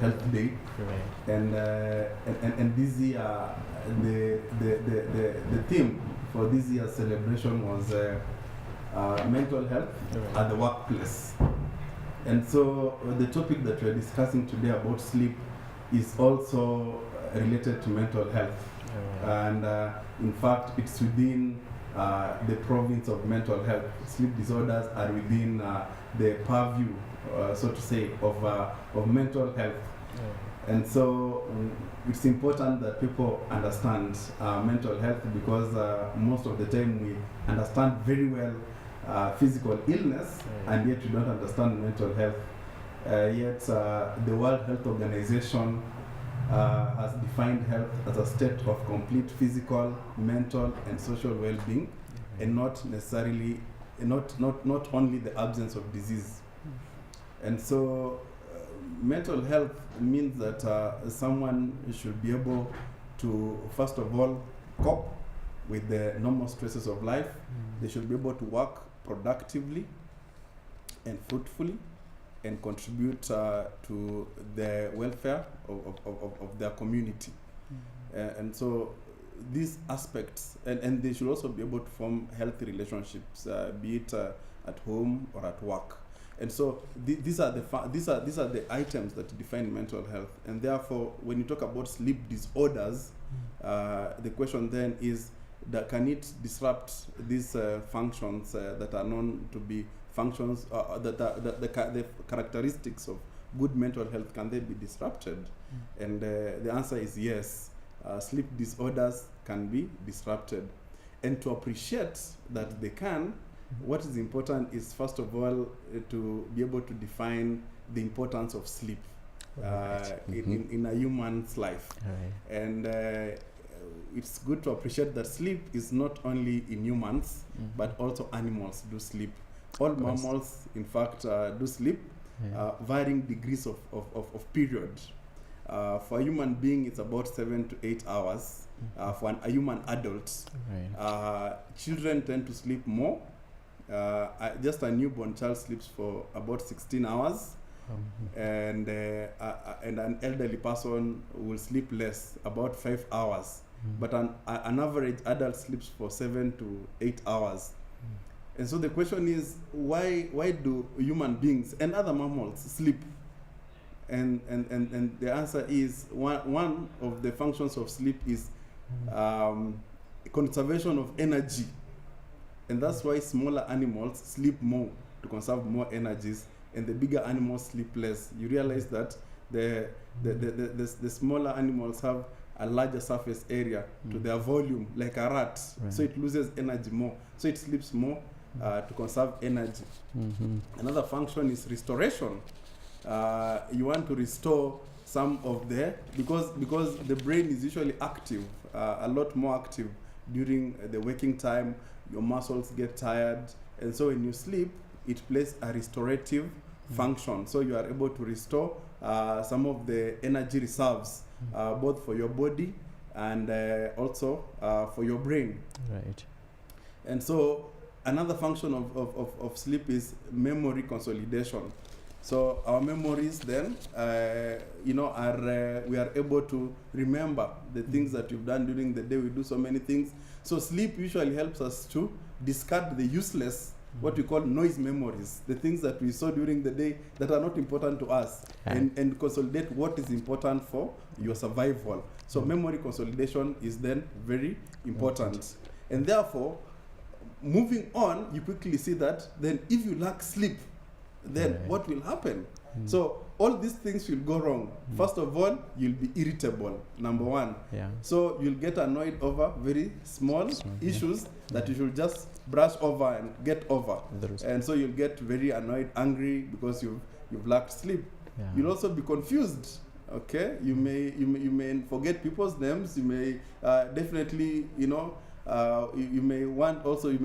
Health Day. Right. And this year, the theme for this year's celebration was mental health at the workplace. And so the topic that we're discussing today about sleep is also related to mental health. And in fact, it's within the province of mental health. Sleep disorders are within the purview, so to say, of mental health. And so it's important that people understand mental health, because most of the time we understand very well physical illness, and yet we don't understand mental health. Yet the World Health Organization has defined health as a state of complete physical, mental, and social well-being, and not necessarily, not only the absence of disease. And so mental health means that someone should be able to, first of all, cope with the normal stresses of life. They should be able to work productively and fruitfully and contribute to the welfare of their community. And so these aspects, and they should also be able to form healthy relationships, be it at home or at work. And so these are the items that define mental health. And therefore, when you talk about sleep disorders, the question then is that can it disrupt these functions that are known to be functions the characteristics of good mental health? Can they be disrupted? And the answer is yes. Sleep disorders can be disrupted. And to appreciate that they can, what is important is, first of all, to be able to define the importance of sleep in a human's life. And it's good to appreciate that sleep is not only in humans, but also animals do sleep. All mammals, in fact, do sleep, varying degrees of period. For a human being, it's about 7 to 8 hours. For a human adult, children tend to sleep more. Just a newborn child sleeps for about 16 hours. And an elderly person will sleep less, about 5 hours. But an average adult sleeps for 7 to 8 hours. And so the question is, why do human beings and other mammals sleep? And the answer is, one of the functions of sleep is conservation of energy. And that's why smaller animals sleep more to conserve more energies, and the bigger animals sleep less. You realize that the smaller animals have a larger surface area to their volume, like a rat. So it loses energy more. So it sleeps more to conserve energy. Another function is restoration. You want to restore some of because the brain is usually active, a lot more active during the waking time. Your muscles get tired, and so when you sleep, it plays a restorative function. So you are able to restore some of the energy reserves, both for your body and also for your brain. And so another function of sleep is memory consolidation. So our memories then, we are able to remember the things that we've done during the day. We do so many things. So sleep usually helps us to discard the useless, what we call noise memories, the things that we saw during the day that are not important to us, and consolidate what is important for your survival. So memory consolidation is then very important. And therefore, moving on, you quickly see that then if you lack sleep, then what will happen? So all these things will go wrong. First of all, you'll be irritable, number one. So you'll get annoyed over very small issues that you should just brush over and get over. And so you'll get very annoyed, angry, because you've lacked sleep. You'll also be confused. Okay, you may forget people's names. You may definitely, you may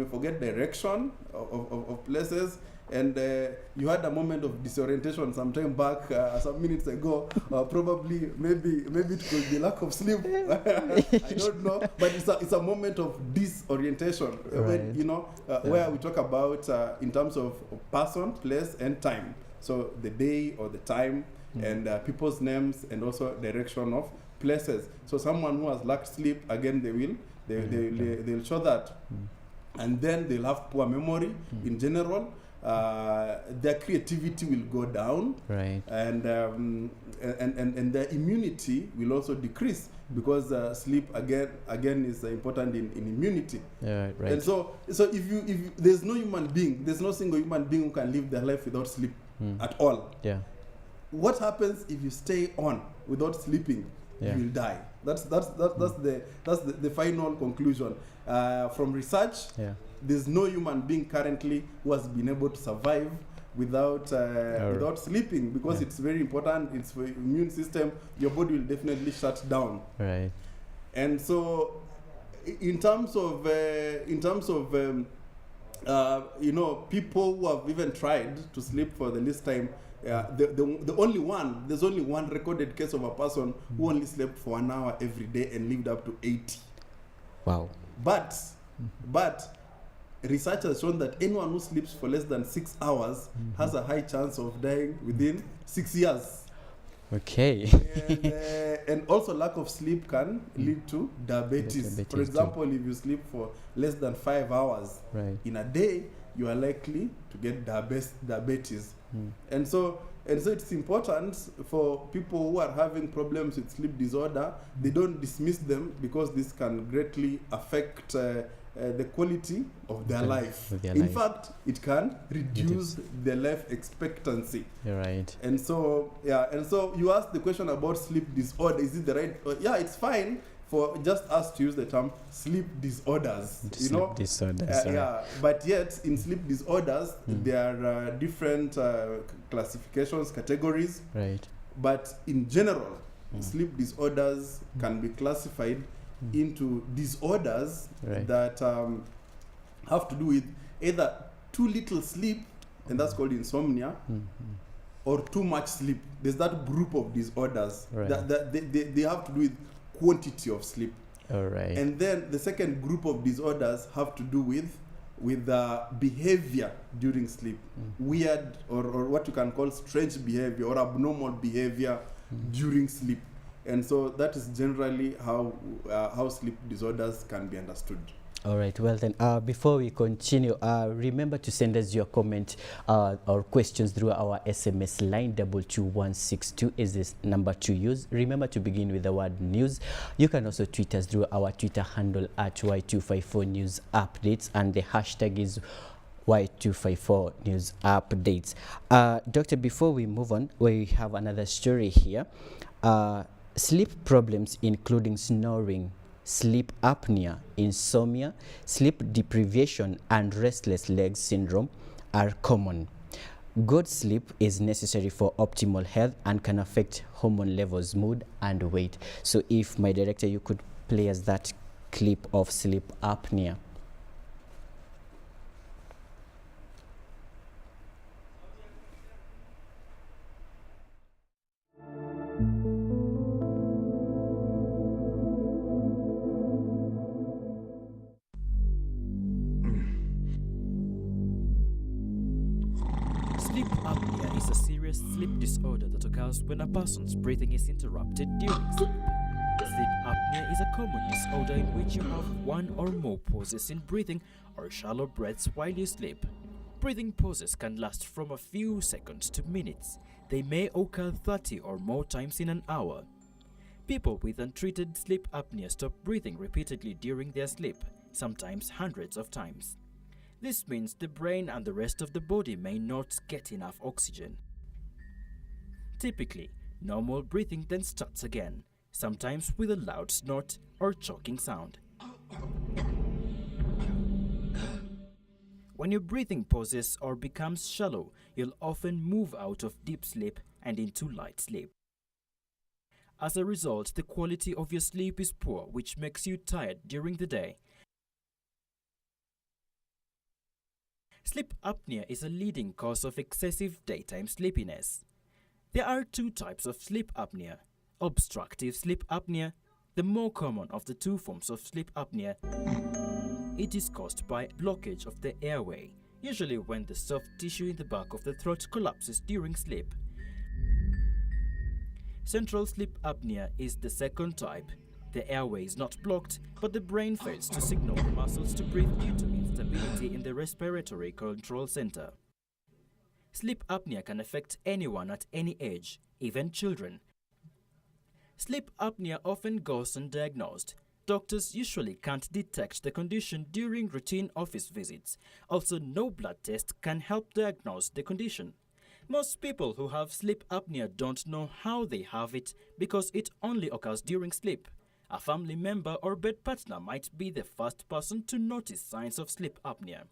forget direction of places. And you had a moment of disorientation some time back, some minutes ago. Probably, maybe it could be lack of sleep. I don't know, but it's a moment of disorientation. When, where we talk about in terms of person, place, and time. So the day or the time, and people's names, and also direction of places. So someone who has lacked sleep, again, they'll show that. And then they'll have poor memory in general. Their creativity will go down, Right. and their immunity will also decrease, because sleep again is important in immunity. Yeah, right. And so if there's no human being, there's no single human being who can live their life without sleep at all. Yeah. What happens if you stay on without sleeping? Yeah. You will die. That's the final conclusion from research. Yeah. There's no human being currently who has been able to survive without sleeping, because it's very important. It's for immune system. Your body will definitely shut down. Right. And so, in terms of people who have even tried to sleep for the least time, there's only one recorded case of a person who only slept for 1 hour every day and lived up to 80. Wow. But research has shown that anyone who sleeps for less than 6 hours has a high chance of dying within 6 years. Okay. And also lack of sleep can lead to diabetes. For example, if you sleep for less than 5 hours in a day, you are likely to get diabetes. And so it's important for people who are having problems with sleep disorder, they don't dismiss them, because this can greatly affect the quality of their life. In fact, it can reduce their life expectancy. You're right. And so you asked the question about sleep disorder. Is it the right? Yeah, it's fine for just us to use the term sleep disorders. Disorders. Yeah, but yet in sleep disorders there are different classifications, categories. Right. But in general, sleep disorders can be classified into disorders that have to do with either too little sleep, and that's called insomnia, or too much sleep. There's that group of disorders that they have to do with quantity of sleep. All right. And then the second group of disorders have to do with behavior during sleep, weird or what you can call strange behavior or abnormal behavior during sleep. And so that is generally how sleep disorders can be understood. All right. Well then, before we continue, remember to send us your comment or questions through our SMS line. 22162 is this number to use. Remember to begin with the word news. You can also tweet us through our Twitter handle at Y254 News Updates, and the hashtag is Y254 News Updates. Doctor, before we move on, we have another story here. Sleep problems including snoring, sleep apnea, insomnia, sleep deprivation, and restless legs syndrome are common. Good sleep is necessary for optimal health and can affect hormone levels, mood, and weight. So if my director, you could play us that clip of sleep apnea. Sleep apnea is a serious sleep disorder that occurs when a person's breathing is interrupted during sleep. Sleep apnea is a common disorder in which you have one or more pauses in breathing or shallow breaths while you sleep. Breathing pauses can last from a few seconds to minutes. They may occur 30 or more times in an hour. People with untreated sleep apnea stop breathing repeatedly during their sleep, sometimes hundreds of times. This means the brain and the rest of the body may not get enough oxygen. Typically, normal breathing then starts again, sometimes with a loud snort or choking sound. When your breathing pauses or becomes shallow, you'll often move out of deep sleep and into light sleep. As a result, the quality of your sleep is poor, which makes you tired during the day. Sleep apnea is a leading cause of excessive daytime sleepiness. There are two types of sleep apnea: obstructive sleep apnea, the more common of the two forms of sleep apnea. It is caused by blockage of the airway, usually when the soft tissue in the back of the throat collapses during sleep. Central sleep apnea is the second type. The airway is not blocked, but the brain fails to signal the muscles to breathe due to instability in the respiratory control center. Sleep apnea can affect anyone at any age, even children. Sleep apnea often goes undiagnosed. Doctors usually can't detect the condition during routine office visits. Also, no blood test can help diagnose the condition. Most people who have sleep apnea don't know how they have it because it only occurs during sleep. A family member or bed partner might be the first person to notice signs of sleep apnea.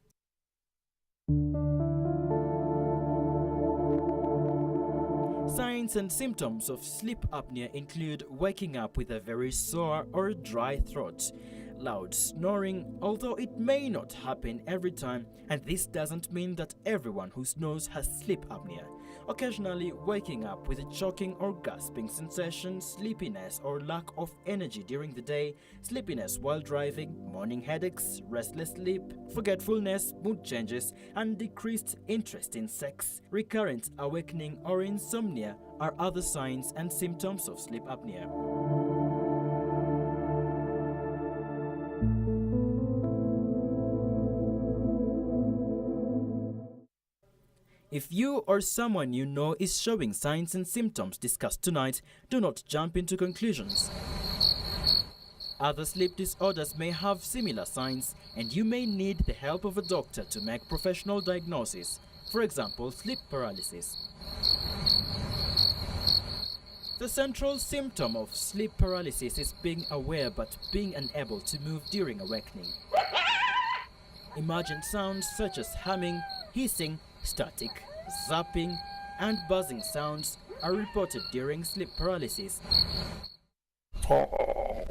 Signs and symptoms of sleep apnea include waking up with a very sore or dry throat, loud snoring, although it may not happen every time, and this doesn't mean that everyone who snores has sleep apnea. Occasionally waking up with a choking or gasping sensation, sleepiness or lack of energy during the day, sleepiness while driving, morning headaches, restless sleep, forgetfulness, mood changes, and decreased interest in sex, recurrent awakening or insomnia are other signs and symptoms of sleep apnea. If you or someone you know is showing signs and symptoms discussed tonight, do not jump into conclusions. Other sleep disorders may have similar signs, and you may need the help of a doctor to make professional diagnosis. For example, sleep paralysis. The central symptom of sleep paralysis is being aware but being unable to move during awakening. Imagined sounds such as humming, hissing, static, zapping, and buzzing sounds are reported during sleep paralysis.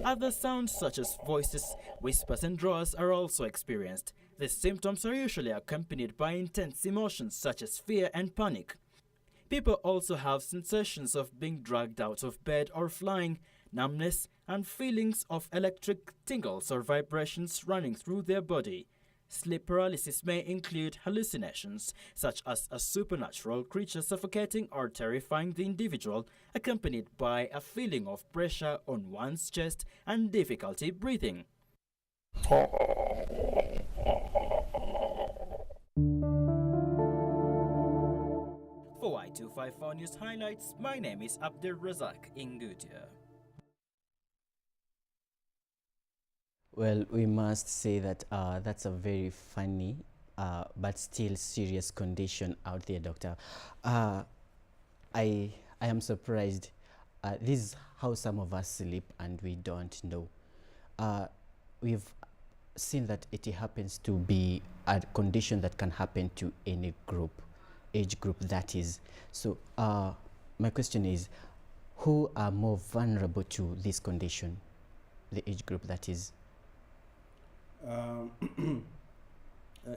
Other sounds such as voices, whispers, and roars are also experienced. The symptoms are usually accompanied by intense emotions such as fear and panic. People also have sensations of being dragged out of bed or flying, numbness, and feelings of electric tingles or vibrations running through their body. Sleep paralysis may include hallucinations, such as a supernatural creature suffocating or terrifying the individual, accompanied by a feeling of pressure on one's chest and difficulty breathing. For Y254 News Highlights, my name is Abdul Razak Ingutia. Well, we must say that that's a very funny but still serious condition out there, doctor. I am surprised. This is how some of us sleep and we don't know. We've seen that it happens to be a condition that can happen to any group, age group that is. So my question is, who are more vulnerable to this condition, the age group that is?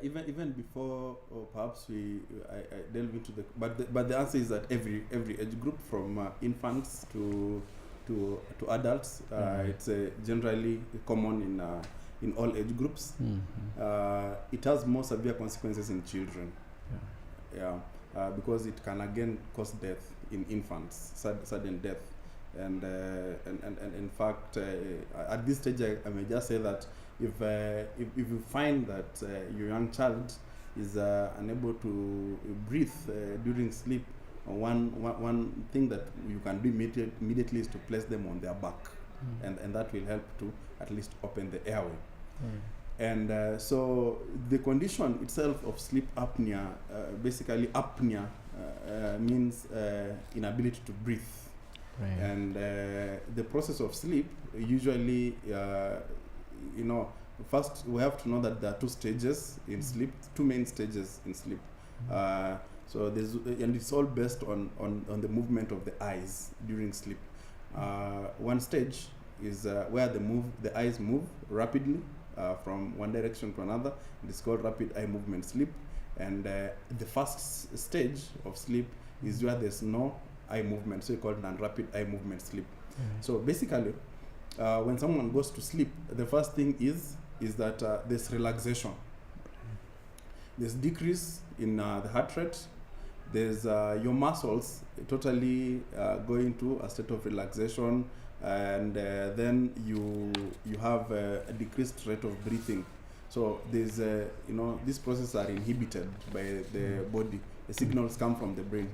Even before, or perhaps I delve into but the answer is that every age group from infants to adults, it's generally common in all age groups. It has more severe consequences in children, because it can again cause death in infants, sudden death, and in fact at this stage I may just say that if you find that your young child is unable to breathe during sleep, one thing that you can do immediately is to place them on their back, and that will help to at least open the airway. And so the condition itself of sleep apnea, basically apnea means inability to breathe. Right. And the process of sleep usually, first we have to know that there are two stages in sleep, two main stages in sleep. So and it's all based on the movement of the eyes during sleep. One stage is where the eyes move rapidly from one direction to another. It is called rapid eye movement sleep. And the first stage of sleep is where there's no eye movement, so it's called non-rapid eye movement sleep. So basically, when someone goes to sleep, the first thing is that there's relaxation. There's decrease in the heart rate, there's your muscles totally go into a state of relaxation, and then you have a decreased rate of breathing. So there's these processes are inhibited by the body. The signals come from the brain,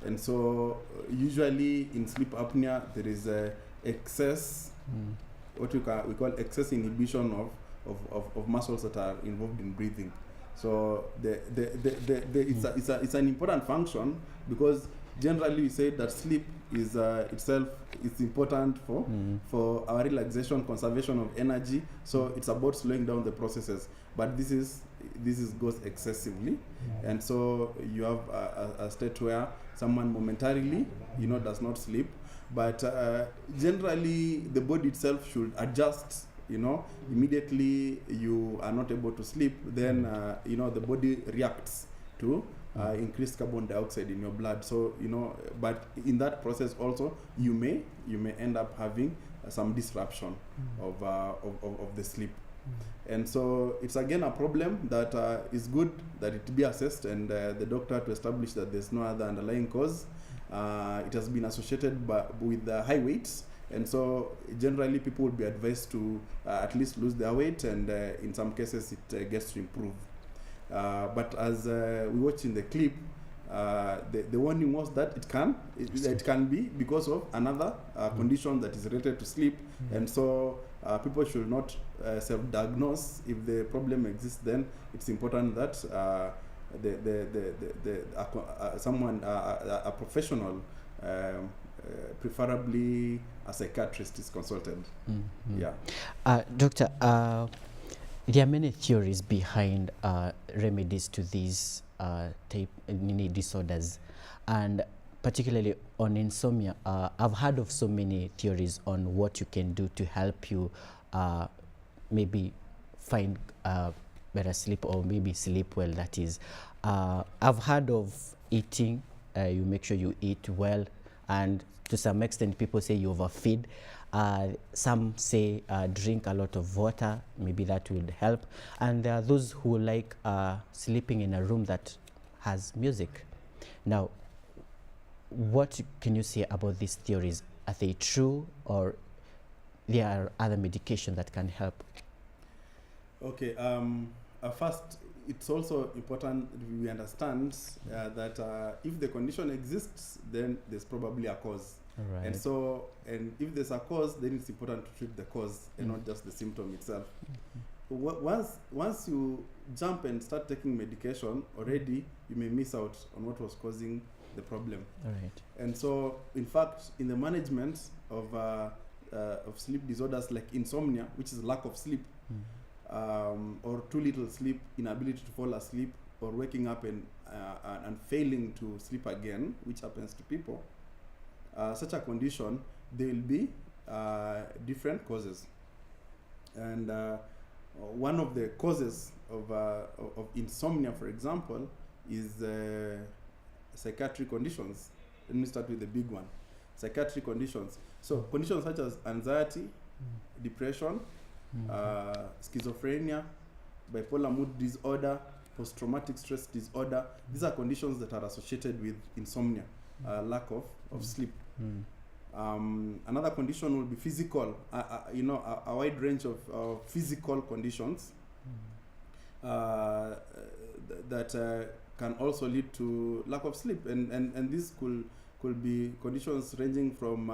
and so usually in sleep apnea there is a excess, what we call excess inhibition of muscles that are involved in breathing. So it's an important function, because generally we say that sleep is itself is important for our relaxation, conservation of energy. So it's about slowing down the processes, but this goes excessively, and so you have a state where someone momentarily does not sleep, but generally the body itself should adjust. Immediately you are not able to sleep, then the body reacts to increased carbon dioxide in your blood. So but in that process also you may end up having some disruption of the sleep. And so it's again a problem that is good that it be assessed, and the doctor to establish that there's no other underlying cause. It has been associated with high weights, and so generally people would be advised to at least lose their weight, and in some cases it gets to improve. But as we watched in the clip, the warning was that it can be because of another condition that is related to sleep, and so people should not self-diagnose. If the problem exists, then it's important that a professional, preferably a psychiatrist, is consulted. Yeah. Doctor, there are many theories behind remedies to these type disorders, and particularly on insomnia. I've heard of so many theories on what you can do to help you maybe find better sleep, or maybe sleep well, that is. I've heard of eating. You make sure you eat well, and to some extent people say you overfeed. Some say drink a lot of water, maybe that will help. And there are those who like sleeping in a room that has music. Now, what can you say about these theories? Are they true, or there are other medications that can help? Okay, first, it's also important we understand that if the condition exists, then there's probably a cause. Right. And if there's a cause, then it's important to treat the cause and not just the symptom itself. Once you jump and start taking medication, already you may miss out on what was causing the problem. All right. And so, in fact, in the management of sleep disorders like insomnia, which is lack of sleep, or too little sleep, inability to fall asleep, or waking up and failing to sleep again, which happens to people, such a condition, there will be different causes. And one of the causes of insomnia, for example, is psychiatric conditions. Let me start with the big one. Psychiatric conditions. So conditions such as anxiety, depression, schizophrenia, bipolar mood disorder, post-traumatic stress disorder. These are conditions that are associated with insomnia, lack of sleep. Another condition will be physical, a wide range of physical conditions that can also lead to lack of sleep, and this could be conditions ranging from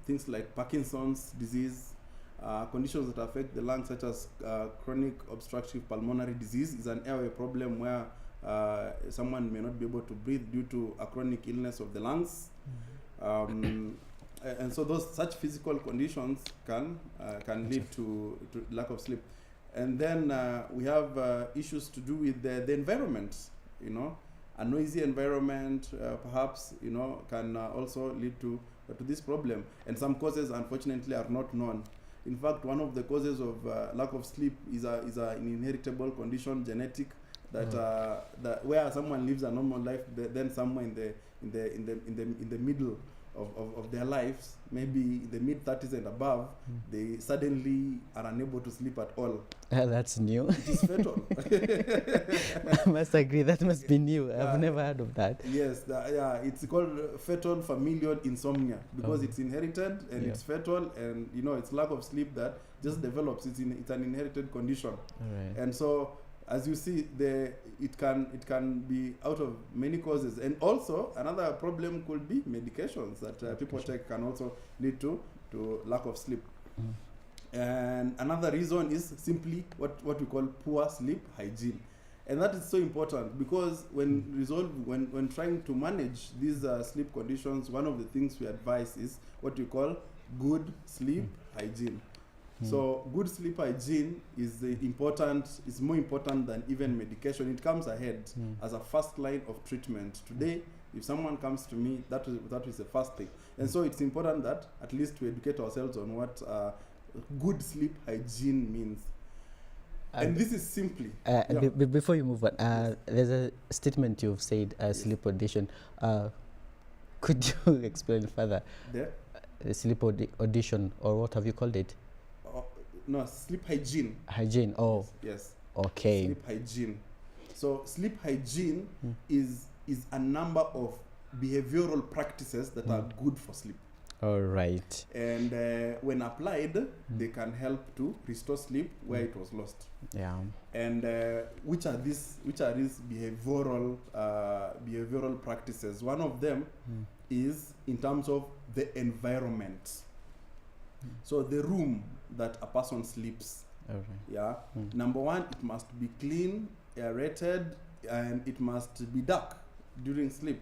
things like Parkinson's disease, conditions that affect the lungs such as chronic obstructive pulmonary disease is an airway problem where someone may not be able to breathe due to a chronic illness of the lungs. And so such physical conditions can lead to lack of sleep. And then we have issues to do with the environment. A noisy environment perhaps can also lead to this problem. And some causes, unfortunately, are not known. In fact, one of the causes of lack of sleep is an inheritable condition, genetic, that where someone lives a normal life, then somewhere in the middle of their lives, maybe in the mid-30s and above, they suddenly are unable to sleep at all. That's new. It is fatal. I must agree, that must be new. I've Yeah. never heard of that. Yes, it's called fetal familial insomnia because Oh. it's inherited and Yeah. it's fetal, and it's lack of sleep that just develops. It's an inherited condition, All right. and so as you see, it can be out of many causes, and also another problem could be medications that people take can also lead to lack of sleep. And another reason is simply what we call poor sleep hygiene. And that is so important because when trying to manage these sleep conditions, one of the things we advise is what we call good sleep hygiene. So good sleep hygiene is more important than even medication. It comes ahead as a first line of treatment. Today, if someone comes to me, that is the first thing. And so it's important that at least we educate ourselves on what good sleep hygiene means. And this is simply Before you move on, there's a statement you've said, sleep audition. Could you explain further? The sleep audition, or what have you called it? No, sleep hygiene. Hygiene. Oh, Yes. okay. Sleep hygiene. So sleep hygiene is a number of behavioral practices that are good for sleep. All right. And when applied, they can help to restore sleep where it was lost. Yeah. And which are these behavioral practices? One of them is in terms of the environment. So the room that a person sleeps. All right. Yeah. Number one, it must be clean, aerated, and it must be dark during sleep,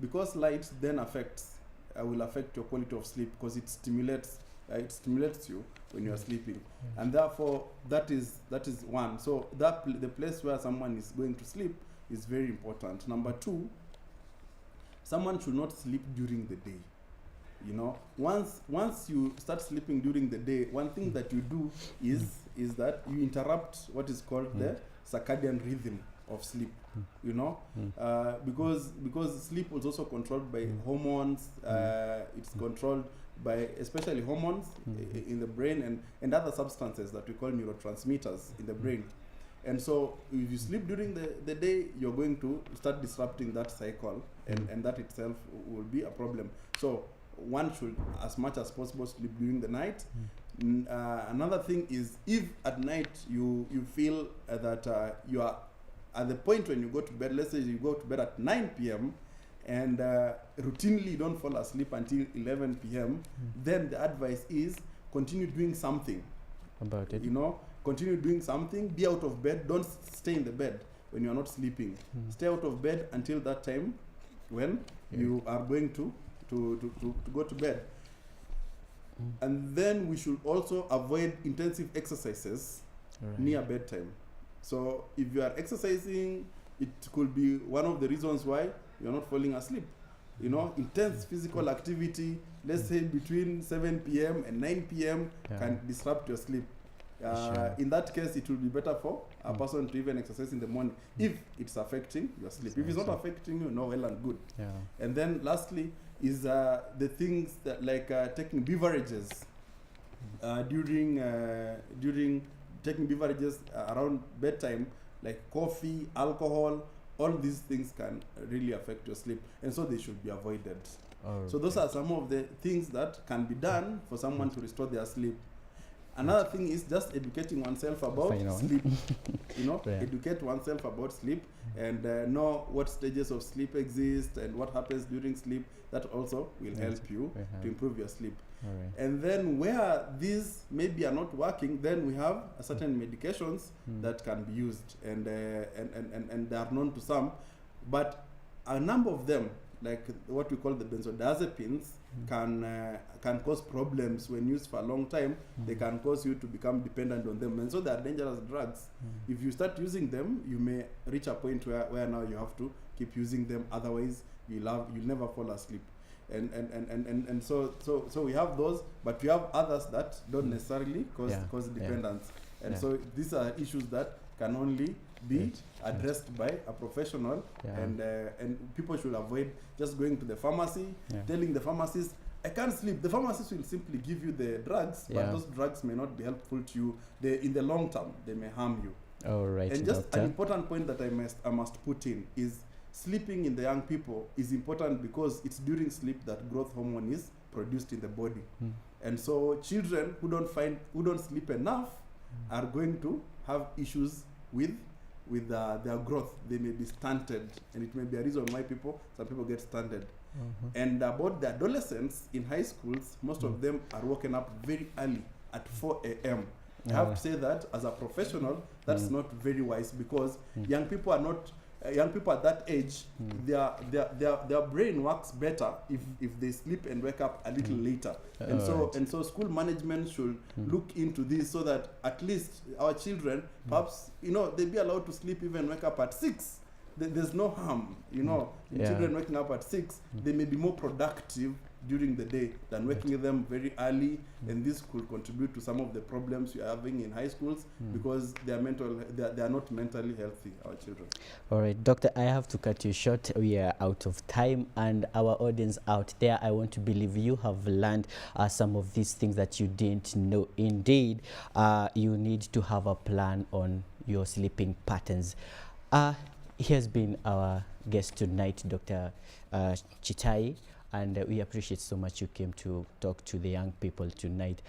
because light then will affect your quality of sleep because it stimulates you when you are sleeping, and therefore that is one. So the place where someone is going to sleep is very important. Number two, someone should not sleep during the day. Once you start sleeping during the day, one thing that you do is that you interrupt what is called the circadian rhythm of sleep. Because sleep is also controlled by hormones. It's controlled by especially hormones in the brain and other substances that we call neurotransmitters in the brain. And so if you sleep during the day, you're going to start disrupting that cycle, and that itself will be a problem. So one should, as much as possible, sleep during the night. Another thing is, if at night you feel that you are at the point when you go to bed, let's say you go to bed at 9 p.m. and routinely don't fall asleep until 11 p.m., then the advice is continue doing something about it. Continue doing something. Be out of bed. Don't stay in the bed when you're not sleeping. Stay out of bed until that time when you are going to go to bed. And then we should also avoid intensive exercises near bedtime. So if you are exercising, it could be one of the reasons why you're not falling asleep. Intense physical activity, let's say between 7 p.m. and 9 p.m. can disrupt your sleep. In that case, it will be better for a person to even exercise in the morning if it's affecting your sleep. If it's not affecting you, well and good. Yeah. And then lastly is the things that like taking beverages during taking beverages around bedtime, like coffee, alcohol. All these things can really affect your sleep, and so they should be avoided. So those are some of the things that can be done for someone to restore their sleep. Another thing is just educating oneself about sleep. Educate oneself about sleep and know what stages of sleep exist and what happens during sleep. That also will help you to improve your sleep. And then where these maybe are not working, then we have certain medications that can be used, and they are known to some, but a number of them, like what we call the benzodiazepines, can cause problems when used for a long time. They can cause you to become dependent on them, and so they are dangerous drugs. If you start using them, you may reach a point where now you have to keep using them, otherwise you'll never fall asleep. And so we have those, but we have others that don't necessarily cause dependence. And so these are issues that can only be addressed by a professional, and people should avoid just going to the pharmacy, telling the pharmacist, I can't sleep. The pharmacist will simply give you the drugs, but those drugs may not be helpful to you. In the long term, they may harm you. All right, and just doctor. An important point that I must put in is sleeping in the young people is important because it's during sleep that growth hormone is produced in the body. And so children who don't sleep enough are going to have issues with their growth. They may be stunted, and it may be a reason why some people get stunted. And about the adolescents in high schools, most of them are woken up very early at 4 a.m. I have to say that as a professional, that's not very wise, because young people at that age, their brain works better if they sleep and wake up a little later. And so school management should look into this, so that at least our children, perhaps, they be allowed to sleep, even wake up at 6. There's no harm, children waking up at 6, they may be more productive during the day than waking them very early, and this could contribute to some of the problems you're having in high schools, because they are not mentally healthy, our children. All right, doctor, I have to cut you short. We are out of time, and our audience out there, I want to believe you have learned some of these things that you didn't know. Indeed, you need to have a plan on your sleeping patterns. He has been our guest tonight, Dr. Chitai, and we appreciate so much you came to talk to the young people tonight.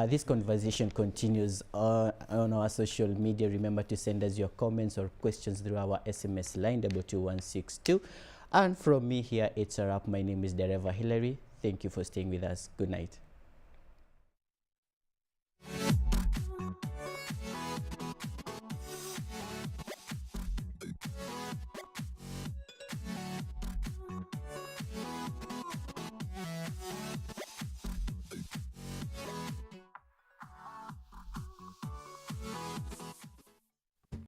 This conversation continues on our social media. Remember to send us your comments or questions through our SMS line 22162. And from me here, it's a wrap. My name is Dereva Hillary. Thank you for staying with us. Good night.